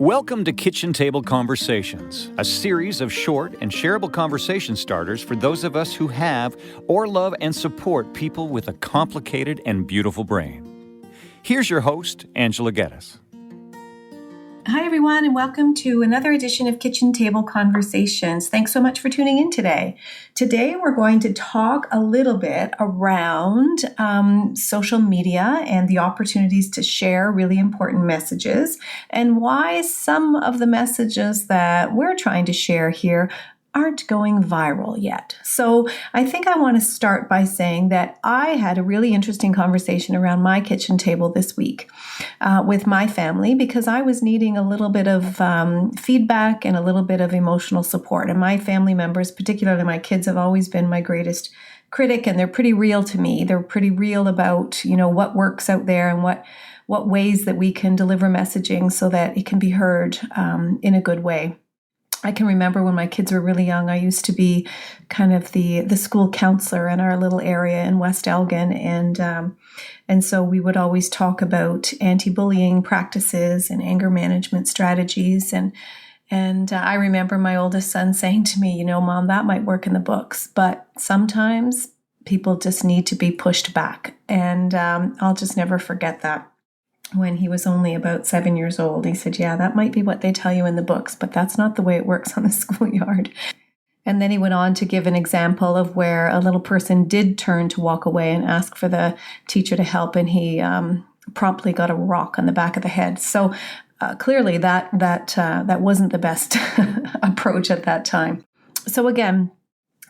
Welcome to Kitchen Table Conversations, a series of short and shareable conversation starters for those of us who have or love and support people with a complicated and beautiful brain. Here's your host, Angela Geddes. Hi, everyone, and welcome to another edition of Kitchen Table Conversations. Thanks so much for tuning in today. Today, we're going to talk a little bit around social media and the opportunities to share really important messages and why some of the messages that we're trying to share here aren't going viral yet. So I think I want to start by saying that I had a really interesting conversation around my kitchen table this week with my family because I was needing a little bit of feedback and a little bit of emotional support. And my family members, particularly my kids, have always been my greatest critic, and they're pretty real to me. They're pretty real about, what works out there and what ways that we can deliver messaging so that it can be heard in a good way. I can remember when my kids were really young, I used to be kind of the school counselor in our little area in West Elgin. And so we would always talk about anti-bullying practices and anger management strategies. And I remember my oldest son saying to me, Mom, that might work in the books, but sometimes people just need to be pushed back. And I'll just never forget that. When he was only about 7 years old, he said, yeah, that might be what they tell you in the books, but that's not the way it works on the schoolyard. And then he went on to give an example of where a little person did turn to walk away and ask for the teacher to help, and he promptly got a rock on the back of the head. So clearly that wasn't the best approach at that time. So again,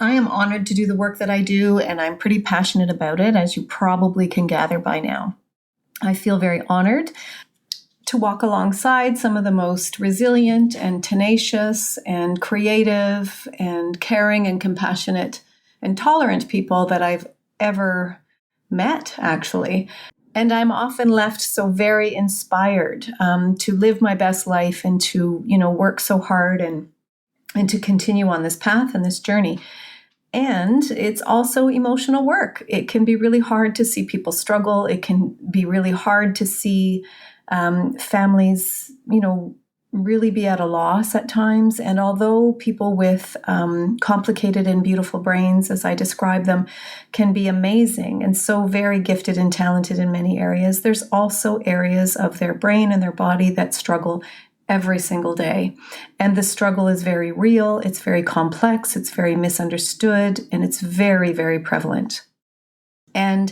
I am honored to do the work that I do, and I'm pretty passionate about it, as you probably can gather by now. I feel very honored to walk alongside some of the most resilient and tenacious and creative and caring and compassionate and tolerant people that I've ever met, actually. And I'm often left so very inspired to live my best life and to, work so hard and to continue on this path and this journey. And it's also emotional work. It can be really hard to see people struggle. It can be really hard to see families, really be at a loss at times. And although people with complicated and beautiful brains, as I describe them, can be amazing and so very gifted and talented in many areas, there's also areas of their brain and their body that struggle every single day. And the struggle is very real, it's very complex, it's very misunderstood, and it's very, very prevalent. And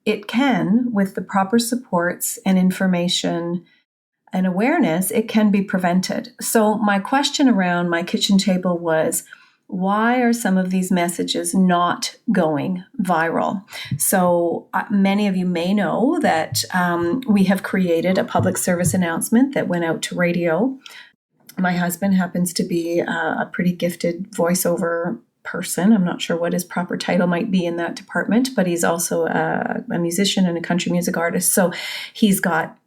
it can, with the proper supports and information and awareness, it can be prevented. So my question around my kitchen table was, why are some of these messages not going viral? So many of you may know that we have created a public service announcement that went out to radio. My husband happens to be a pretty gifted voiceover person. I'm not sure what his proper title might be in that department, but he's also a musician and a country music artist. So he's got,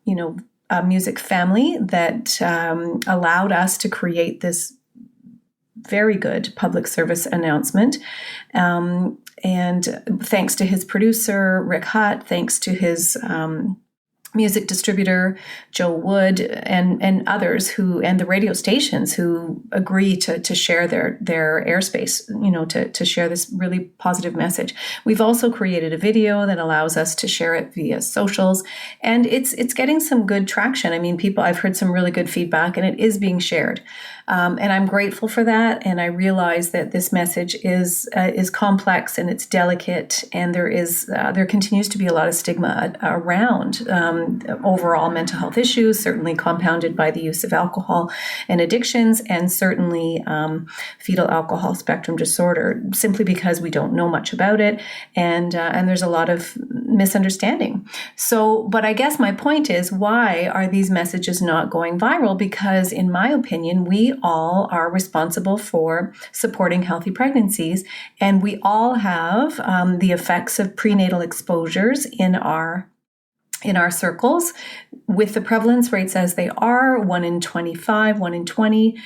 a music family that allowed us to create this very good public service announcement. And thanks to his producer, Rick Hutt, thanks to his music distributor, Joe Wood, and others and the radio stations who agree to share their airspace, to share this really positive message. We've also created a video that allows us to share it via socials, and it's getting some good traction. I mean, I've heard some really good feedback, and it is being shared. And I'm grateful for that. And I realize that this message is complex and it's delicate, and there continues to be a lot of stigma around overall mental health issues, certainly compounded by the use of alcohol and addictions, and certainly fetal alcohol spectrum disorder, simply because we don't know much about it, and there's a lot of misunderstanding. So, but I guess my point is, why are these messages not going viral? Because in my opinion, we all are responsible for supporting healthy pregnancies, and we all have the effects of prenatal exposures in our in our circles. With the prevalence rates as they are, 1 in 25, 1 in 20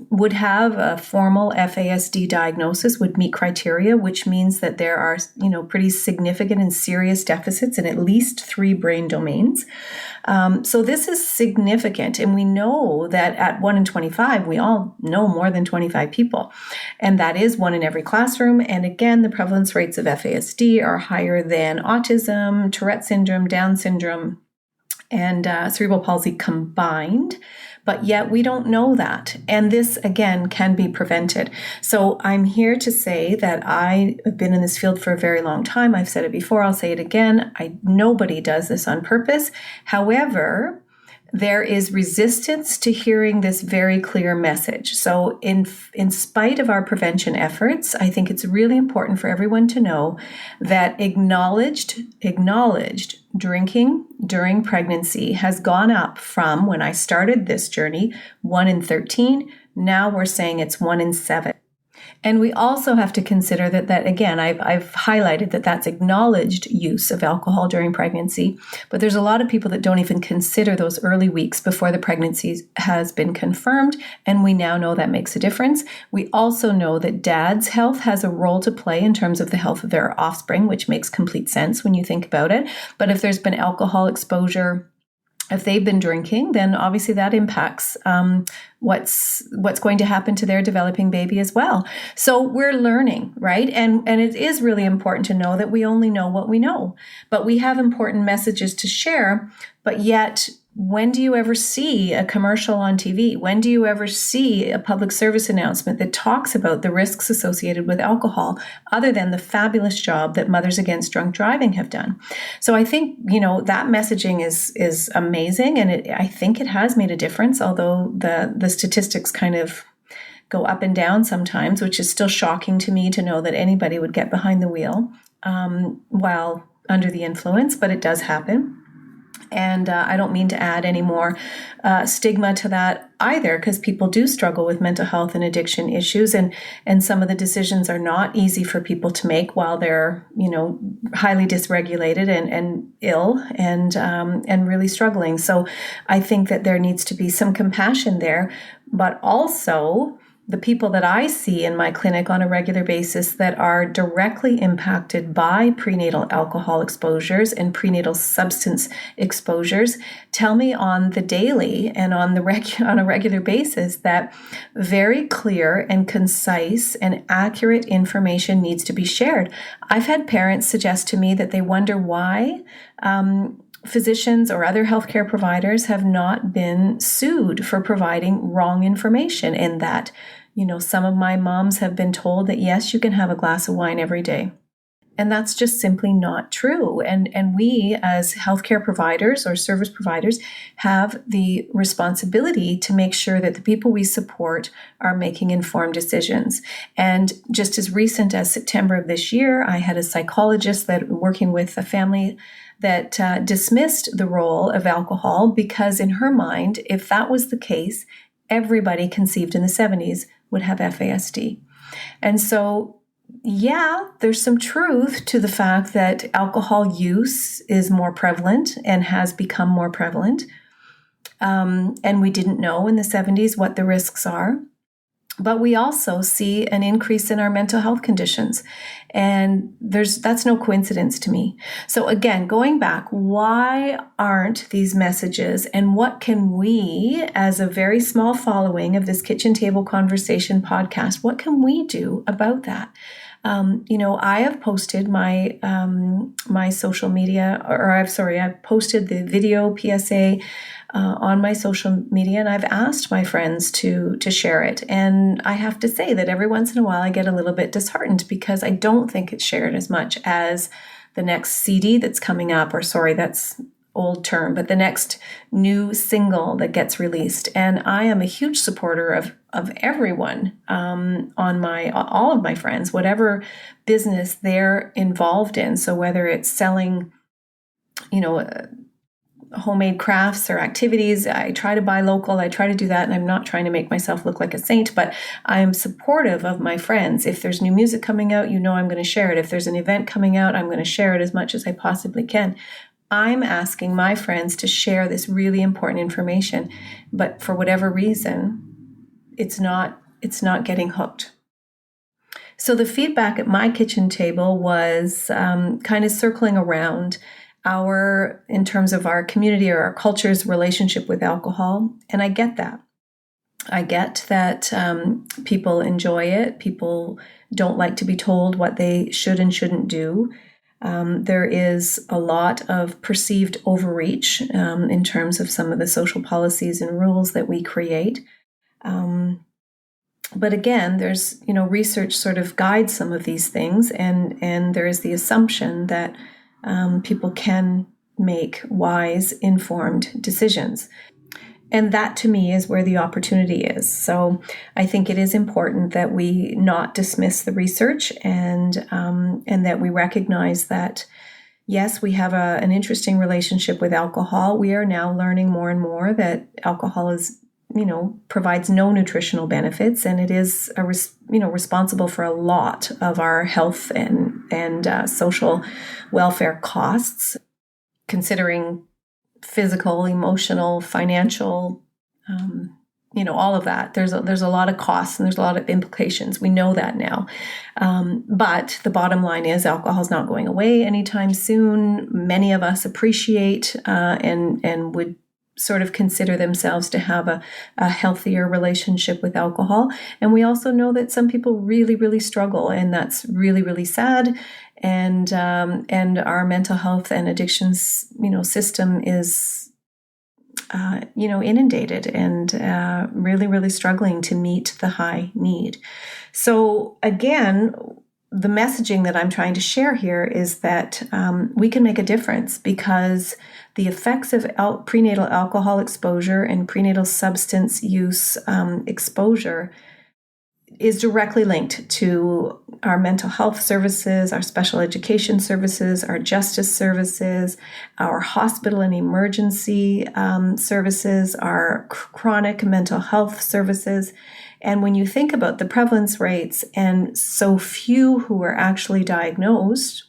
would have a formal FASD diagnosis, would meet criteria, which means that there are, pretty significant and serious deficits in at least 3 brain domains. So this is significant. And we know that at 1 in 25, we all know more than 25 people. And that is 1 in every classroom. And again, the prevalence rates of FASD are higher than autism, Tourette syndrome, Down syndrome, and cerebral palsy combined, but yet we don't know that. And this, again, can be prevented. So I'm here to say that I have been in this field for a very long time. I've said it before, I'll say it again. Nobody does this on purpose. However, there is resistance to hearing this very clear message. So in spite of our prevention efforts, I think it's really important for everyone to know that acknowledged drinking during pregnancy has gone up from, when I started this journey, 1 in 13. Now we're saying it's 1 in 7. And we also have to consider that again, I've highlighted that that's acknowledged use of alcohol during pregnancy, but there's a lot of people that don't even consider those early weeks before the pregnancy has been confirmed, and we now know that makes a difference. We also know that dad's health has a role to play in terms of the health of their offspring, which makes complete sense when you think about it. But if there's been alcohol exposure, if they've been drinking, then obviously that impacts what's going to happen to their developing baby as well. So we're learning, right? And it is really important to know that we only know what we know, but we have important messages to share. But yet, when do you ever see a commercial on TV? When do you ever see a public service announcement that talks about the risks associated with alcohol, other than the fabulous job that Mothers Against Drunk Driving have done? So I think, that messaging is amazing, and I think it has made a difference, although the statistics kind of go up and down sometimes, which is still shocking to me to know that anybody would get behind the wheel while under the influence, but it does happen. And I don't mean to add any more stigma to that either, because people do struggle with mental health and addiction issues, and some of the decisions are not easy for people to make while they're, highly dysregulated and ill and really struggling. So I think that there needs to be some compassion there, but also the people that I see in my clinic on a regular basis that are directly impacted by prenatal alcohol exposures and prenatal substance exposures tell me on the daily and on a regular basis that very clear and concise and accurate information needs to be shared. I've had parents suggest to me that they wonder why physicians or other healthcare providers have not been sued for providing wrong information, and that, some of my moms have been told that, yes, you can have a glass of wine every day. And that's just simply not true. And we as healthcare providers or service providers have the responsibility to make sure that the people we support are making informed decisions. And just as recent as September of this year, I had a psychologist that working with a family that dismissed the role of alcohol because in her mind, if that was the case, everybody conceived in the 70s would have FASD. And so, yeah, there's some truth to the fact that alcohol use is more prevalent and has become more prevalent. And we didn't know in the 70s what the risks are. But we also see an increase in our mental health conditions. And that's no coincidence to me. So again, going back, why aren't these messages, and what can we, as a very small following of this Kitchen Table Conversation podcast, what can we do about that? I have posted my social media, I've posted the video PSA on my social media, and I've asked my friends to share it. And I have to say that every once in a while I get a little bit disheartened because I don't think it's shared as much as the next CD that's coming up, that's old term, but the next new single that gets released. And I am a huge supporter of everyone, all of my friends, whatever business they're involved in. So whether it's selling, homemade crafts or activities, I try to buy local. I try to do that. And I'm not trying to make myself look like a saint, but I am supportive of my friends. If there's new music coming out, I'm going to share it. If there's an event coming out, I'm going to share it as much as I possibly can. I'm asking my friends to share this really important information, but for whatever reason, it's not getting hooked. So the feedback at my kitchen table was kind of circling around in terms of our community or our culture's relationship with alcohol. And I get that. I get that people enjoy it. People don't like to be told what they should and shouldn't do. There is a lot of perceived overreach in terms of some of the social policies and rules that we create. But again, there's, research sort of guides some of these things, and there is the assumption that people can make wise, informed decisions. And that, to me, is where the opportunity is. So I think it is important that we not dismiss the research and that we recognize that, yes, we have an interesting relationship with alcohol. We are now learning more and more that alcohol is, provides no nutritional benefits, and it is responsible for a lot of our health and social welfare costs, considering physical, emotional, financial, all of that. There's a lot of costs and there's a lot of implications. We know that now. But the bottom line is alcohol is not going away anytime soon. Many of us appreciate and would sort of consider themselves to have a healthier relationship with alcohol. And we also know that some people really, really struggle, and that's really, really sad. And our mental health and addictions, system is, inundated and really, really struggling to meet the high need. So again, the messaging that I'm trying to share here is that we can make a difference, because the effects of prenatal alcohol exposure and prenatal substance use exposure is directly linked to our mental health services, our special education services, our justice services, our hospital and emergency services, our chronic mental health services. And when you think about the prevalence rates and so few who are actually diagnosed,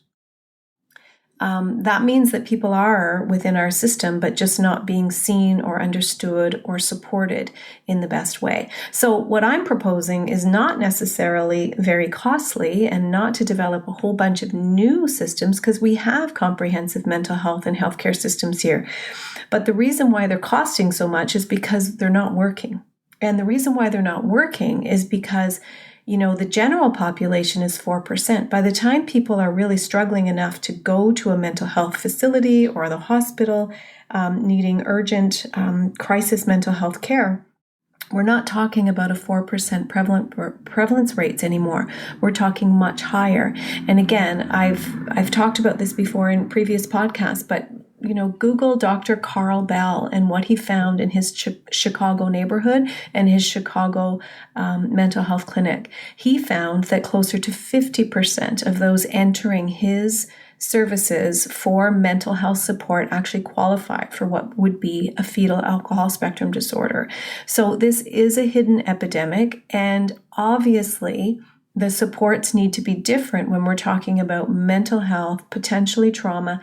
that means that people are within our system, but just not being seen or understood or supported in the best way. So what I'm proposing is not necessarily very costly, and not to develop a whole bunch of new systems, because we have comprehensive mental health and healthcare systems here. But the reason why they're costing so much is because they're not working. And the reason why they're not working is because the general population is 4%. By the time people are really struggling enough to go to a mental health facility or the hospital, needing urgent crisis mental health care, we're not talking about a 4% prevalence rates anymore. We're talking much higher. And again, I've talked about this before in previous podcasts, but Google Dr. Carl Bell and what he found in his Chicago neighborhood and his Chicago mental health clinic. He found that closer to 50% of those entering his services for mental health support actually qualify for what would be a fetal alcohol spectrum disorder. So this is a hidden epidemic, and obviously the supports need to be different when we're talking about mental health, potentially trauma,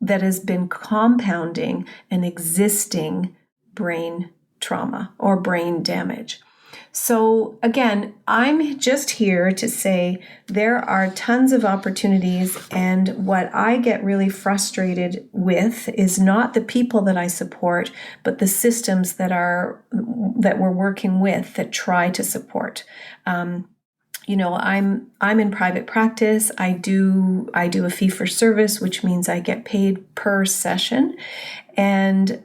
that has been compounding an existing brain trauma or brain damage. So again, I'm just here to say there are tons of opportunities, and what I get really frustrated with is not the people that I support, but the systems that we're working with that try to support. I'm in private practice. I do a fee for service, which means I get paid per session. And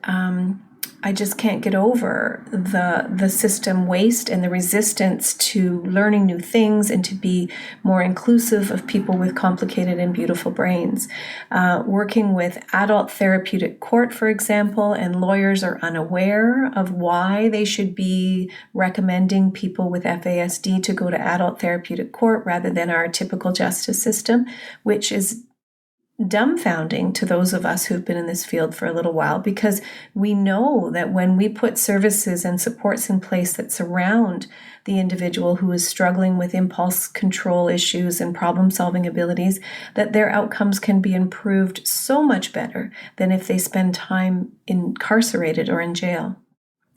I just can't get over the system waste and the resistance to learning new things and to be more inclusive of people with complicated and beautiful brains. Working with adult therapeutic court, for example, and lawyers are unaware of why they should be recommending people with FASD to go to adult therapeutic court rather than our typical justice system, which is dumbfounding to those of us who've been in this field for a little while, because we know that when we put services and supports in place that surround the individual who is struggling with impulse control issues and problem-solving abilities, that their outcomes can be improved so much better than if they spend time incarcerated or in jail.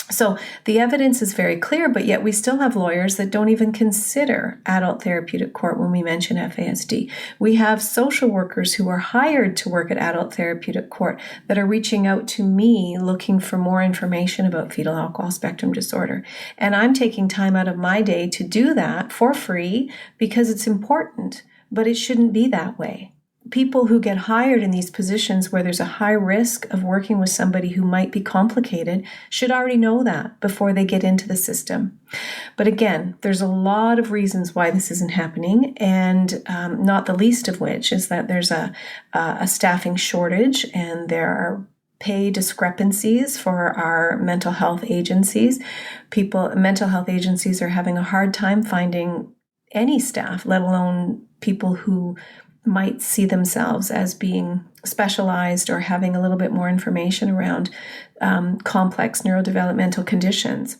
So the evidence is very clear, but yet we still have lawyers that don't even consider adult therapeutic court when we mention FASD. We have social workers who are hired to work at adult therapeutic court that are reaching out to me looking for more information about fetal alcohol spectrum disorder. And I'm taking time out of my day to do that for free because it's important, but it shouldn't be that way. People who get hired in these positions where there's a high risk of working with somebody who might be complicated should already know that before they get into the system. But again, there's a lot of reasons why this isn't happening, and not the least of which is that there's a staffing shortage and there are pay discrepancies for our mental health agencies. Mental health agencies are having a hard time finding any staff, let alone people who might see themselves as being specialized or having a little bit more information around complex neurodevelopmental conditions.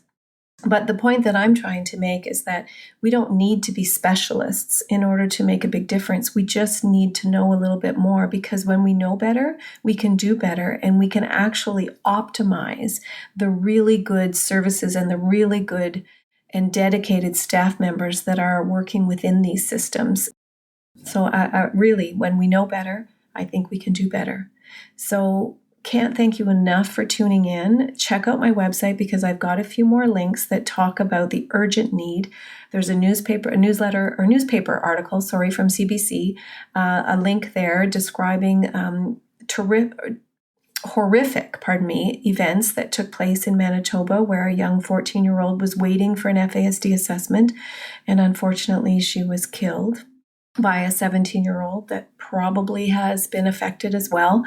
But the point that I'm trying to make is that we don't need to be specialists in order to make a big difference. We just need to know a little bit more, because when we know better, we can do better, and we can actually optimize the really good services and the really good and dedicated staff members that are working within these systems. So I really, when we know better, I think we can do better. So can't thank you enough for tuning in. Check out my website, because I've got a few more links that talk about the urgent need. There's a newspaper article, from CBC, a link there describing horrific events that took place in Manitoba, where a young 14-year-old was waiting for an FASD assessment, and unfortunately she was killed by a 17-year-old that probably has been affected as well.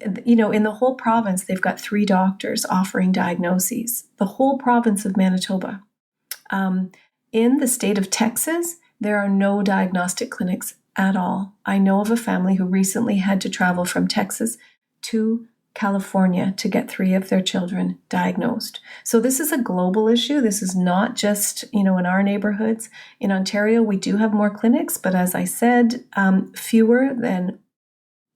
In the whole province, they've got 3 doctors offering diagnoses. The whole province of Manitoba. In the state of Texas, there are no diagnostic clinics at all. I know of a family who recently had to travel from Texas to California to get 3 of their children diagnosed. So this is a global issue. This is not just, in our neighborhoods. In Ontario, we do have more clinics, but as I said, fewer than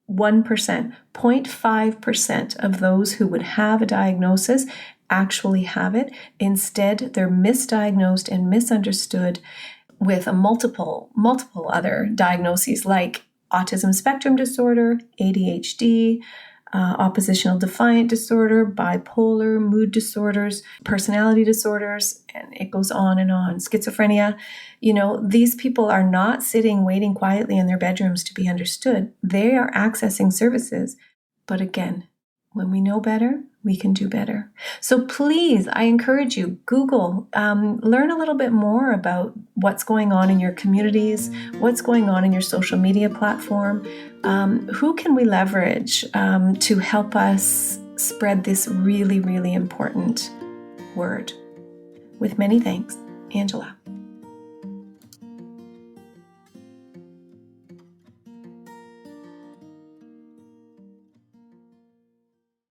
1%, 0.5% of those who would have a diagnosis actually have it. Instead, they're misdiagnosed and misunderstood with a multiple other diagnoses like autism spectrum disorder, ADHD, oppositional defiant disorder, bipolar, mood disorders, personality disorders, and it goes on and on. Schizophrenia. These people are not sitting waiting quietly in their bedrooms to be understood. They are accessing services. But again, when we know better, we can do better. So please, I encourage you, Google, learn a little bit more about what's going on in your communities, what's going on in your social media platform. Who can we leverage to help us spread this really, really important word? With many thanks, Angela.